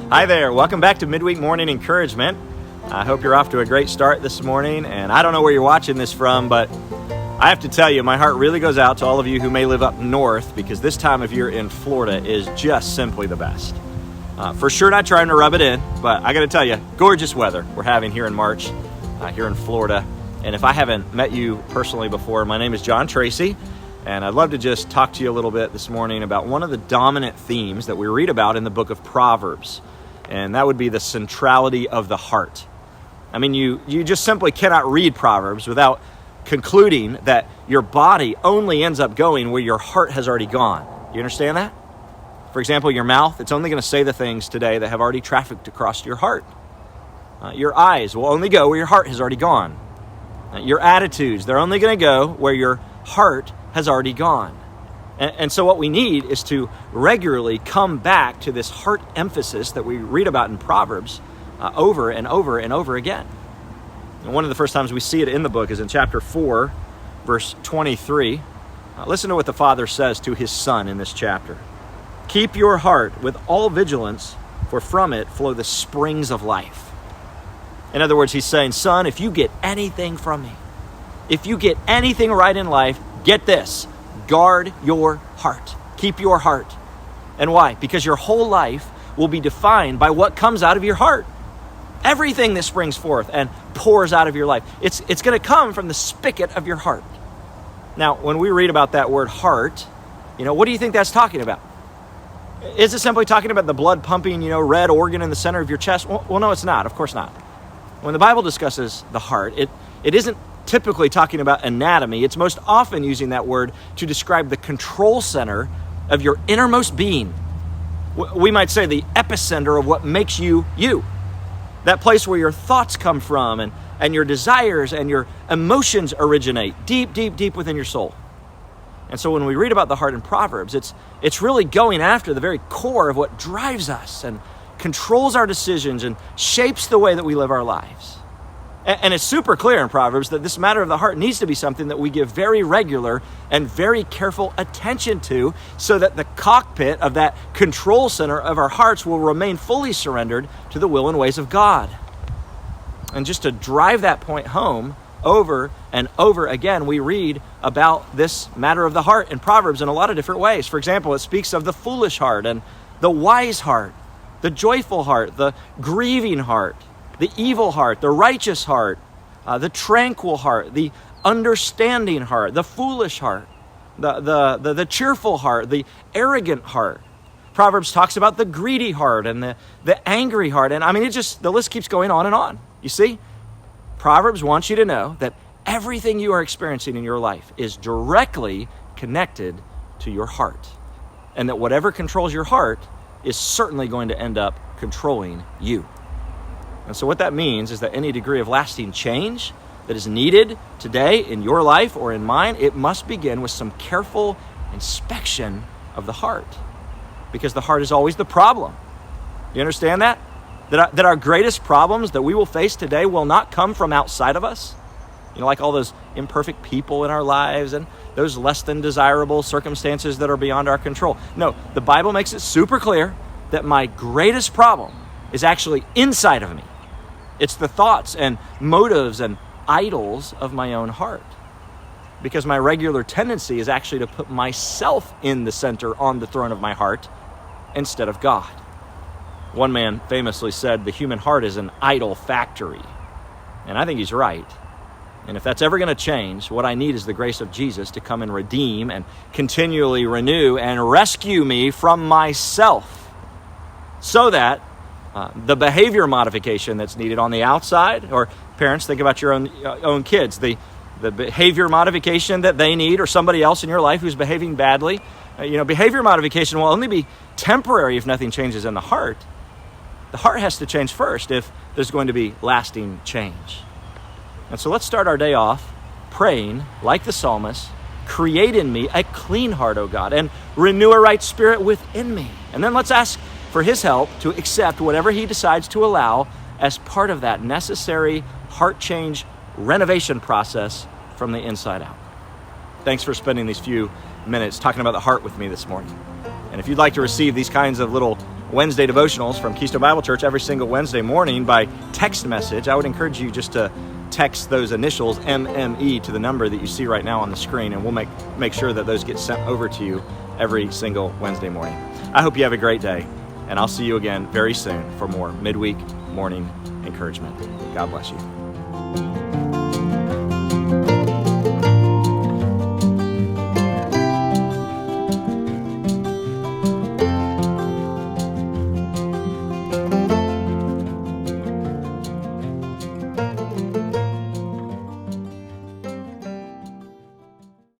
Hi there, welcome back to Midweek Morning Encouragement. I hope you're off to a great start this morning, and I don't know where you're watching this from, but I have to tell you, my heart really goes out to all of you who may live up north, because this time of year in Florida is just simply the best. For sure not trying to rub it in, but I gotta tell you, gorgeous weather we're having here in March, here in Florida. And if I haven't met you personally before, my name is John Tracy, and I'd love to just talk to you a little bit this morning about one of the dominant themes that we read about in the book of Proverbs. And that would be the centrality of the heart. I mean, you just simply cannot read Proverbs without concluding that your body only ends up going where your heart has already gone. You understand that? For example, your mouth, it's only going to say the things today that have already trafficked across your heart. Your eyes will only go where your heart has already gone. Your attitudes, they're only going to go where your heart has already gone. And so what we need is to regularly come back to this heart emphasis that we read about in Proverbs over and over and over again. And one of the first times we see it in the book is in chapter 4, verse 23. Listen to what the father says to his son in this chapter. Keep your heart with all vigilance, for from it flow the springs of life. In other words, he's saying, son, if you get anything from me, if you get anything right in life, get this. Guard your heart. Keep your heart. And why? Because your whole life will be defined by what comes out of your heart. Everything that springs forth and pours out of your life, it's going to come from the spigot of your heart. Now, when we read about that word heart, what do you think that's talking about? Is it simply talking about the blood pumping, red organ in the center of your chest? Well, no, it's not. Of course not. When the Bible discusses the heart, it isn't typically talking about anatomy. It's most often using that word to describe the control center of your innermost being. We might say the epicenter of what makes you, you. That place where your thoughts come from and your desires and your emotions originate deep, deep, deep within your soul. And so when we read about the heart in Proverbs, it's really going after the very core of what drives us and controls our decisions and shapes the way that we live our lives. And it's super clear in Proverbs that this matter of the heart needs to be something that we give very regular and very careful attention to, so that the cockpit of that control center of our hearts will remain fully surrendered to the will and ways of God. And just to drive that point home, over and over again, we read about this matter of the heart in Proverbs in a lot of different ways. For example, it speaks of the foolish heart and the wise heart, the joyful heart, the grieving heart, the evil heart, the righteous heart, the tranquil heart, the understanding heart, the foolish heart, the cheerful heart, the arrogant heart. Proverbs talks about the greedy heart and the angry heart. And I mean, the list keeps going on and on. You see, Proverbs wants you to know that everything you are experiencing in your life is directly connected to your heart. And that whatever controls your heart is certainly going to end up controlling you. And so what that means is that any degree of lasting change that is needed today in your life or in mine, it must begin with some careful inspection of the heart. Because the heart is always the problem. You understand that? That our greatest problems that we will face today will not come from outside of us. Like all those imperfect people in our lives and those less than desirable circumstances that are beyond our control. No, the Bible makes it super clear that my greatest problem is actually inside of me. It's the thoughts and motives and idols of my own heart. Because my regular tendency is actually to put myself in the center on the throne of my heart instead of God. One man famously said, the human heart is an idol factory. And I think he's right. And if that's ever going to change, what I need is the grace of Jesus to come and redeem and continually renew and rescue me from myself, so that the behavior modification that's needed on the outside, or parents, think about your own kids, the behavior modification that they need, or somebody else in your life who's behaving badly. Behavior modification will only be temporary if nothing changes in the heart. The heart has to change first if there's going to be lasting change. And so let's start our day off praying like the psalmist, create in me a clean heart, O God, and renew a right spirit within me. And then let's ask for his help to accept whatever he decides to allow as part of that necessary heart change renovation process from the inside out. Thanks for spending these few minutes talking about the heart with me this morning. And if you'd like to receive these kinds of little Wednesday devotionals from Keystone Bible Church every single Wednesday morning by text message. I would encourage you just to text those initials MME to the number that you see right now on the screen, and we'll make sure that those get sent over to you every single Wednesday morning. I hope you have a great day, and I'll see you again very soon for more midweek morning encouragement. God bless you.